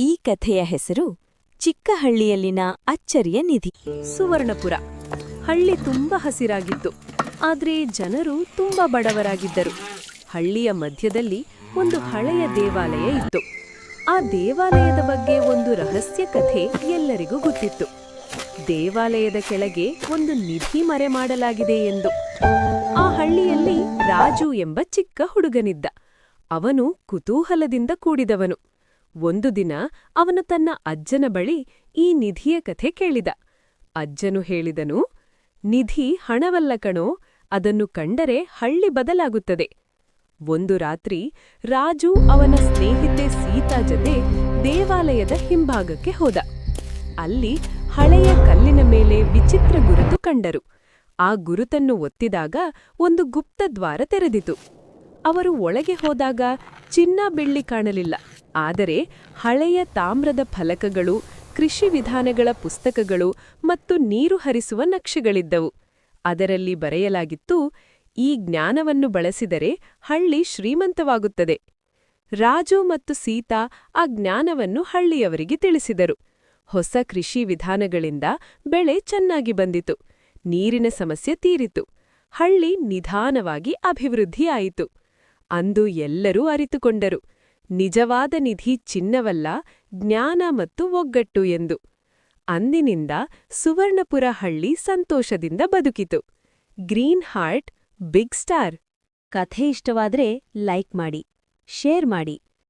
ಈ ಕಥೆಯ ಹೆಸರು ಚಿಕ್ಕ ಹಳ್ಳಿಯಲ್ಲಿನ ಅಚ್ಚರಿಯ ನಿಧಿ. ಸುವರ್ಣಪುರ ಹಳ್ಳಿ ತುಂಬಾ ಹಸಿರಾಗಿತ್ತು. ಆದ್ರೆ ಜನರು ತುಂಬಾ ಬಡವರಾಗಿದ್ದರು. ಹಳ್ಳಿಯ ಮಧ್ಯದಲ್ಲಿ ಒಂದು ಹಳೆಯ ದೇವಾಲಯ ಇತ್ತು. ಆ ದೇವಾಲಯದ ಬಗ್ಗೆ ಒಂದು ರಹಸ್ಯ ಕಥೆ ಎಲ್ಲರಿಗೂ ಗೊತ್ತಿತ್ತು. ದೇವಾಲಯದ ಕೆಳಗೆ ಒಂದು ನಿಧಿ ಮರೆ ಮಾಡಲಾಗಿದೆ ಎಂದು. ಆ ಹಳ್ಳಿಯಲ್ಲಿ ರಾಜು ಎಂಬ ಚಿಕ್ಕ ಹುಡುಗನಿದ್ದ. ಅವನು ಕುತೂಹಲದಿಂದ ಕೂಡಿದವನು. ಒಂದು ದಿನ ಅವನು ತನ್ನ ಅಜ್ಜನ ಬಳಿ ಈ ನಿಧಿಯ ಕಥೆ ಕೇಳಿದ. ಅಜ್ಜನು ಹೇಳಿದನು, ನಿಧಿ ಹಣವಲ್ಲ ಕಣೋ, ಅದನ್ನು ಕಂಡರೆ ಹಳ್ಳಿ ಬದಲಾಗುತ್ತದೆ. ಒಂದು ರಾತ್ರಿ ರಾಜು ಅವನ ಸ್ನೇಹಿತೆ ಸೀತಾ ಜೊತೆ ದೇವಾಲಯದ ಹಿಂಭಾಗಕ್ಕೆ ಹೋದ. ಅಲ್ಲಿ ಹಳೆಯ ಕಲ್ಲಿನ ಮೇಲೆ ವಿಚಿತ್ರ ಗುರುತು ಕಂಡರು. ಆ ಗುರುತನ್ನು ಒತ್ತಿದಾಗ ಒಂದು ಗುಪ್ತದ್ವಾರ ತೆರೆದಿತು. ಅವರು ಒಳಗೆ ಹೋದಾಗ ಚಿನ್ನ ಬೆಳ್ಳಿ ಕಾಣಲಿಲ್ಲ, ಆದರೆ ಹಳೆಯ ತಾಮ್ರದ ಫಲಕಗಳು, ಕೃಷಿ ವಿಧಾನಗಳ ಪುಸ್ತಕಗಳು ಮತ್ತು ನೀರು ಹರಿಸುವ ನಕ್ಷೆಗಳಿದ್ದವು. ಅದರಲ್ಲಿ ಬರೆಯಲಾಗಿತ್ತು, ಈ ಜ್ಞಾನವನ್ನು ಬಳಸಿದರೆ ಹಳ್ಳಿ ಶ್ರೀಮಂತವಾಗುತ್ತದೆ. ರಾಜು ಮತ್ತು ಸೀತಾ ಆ ಜ್ಞಾನವನ್ನು ಹಳ್ಳಿಯವರಿಗೆ ತಿಳಿಸಿದರು. ಹೊಸ ಕೃಷಿ ವಿಧಾನಗಳಿಂದ ಬೆಳೆ ಚೆನ್ನಾಗಿ ಬಂದಿತು. ನೀರಿನ ಸಮಸ್ಯೆ ತೀರಿತು. ಹಳ್ಳಿ ನಿಧಾನವಾಗಿ ಅಭಿವೃದ್ಧಿಯಾಯಿತು. ಅಂದು ಎಲ್ಲರೂ ಅರಿತುಕೊಂಡರು, ನಿಜವಾದ ನಿಧಿ ಚಿನ್ನವಲ್ಲ, ಜ್ಞಾನ ಮತ್ತು ಒಗ್ಗಟ್ಟು ಎಂದು. ಅಂದಿನಿಂದ ಸುವರ್ಣಪುರ ಹಳ್ಳಿ ಸಂತೋಷದಿಂದ ಬದುಕಿತು. Green heart, big star. ಕಥೆ ಇಷ್ಟವಾದ್ರೆ ಲೈಕ್ ಮಾಡಿ, ಶೇರ್ ಮಾಡಿ.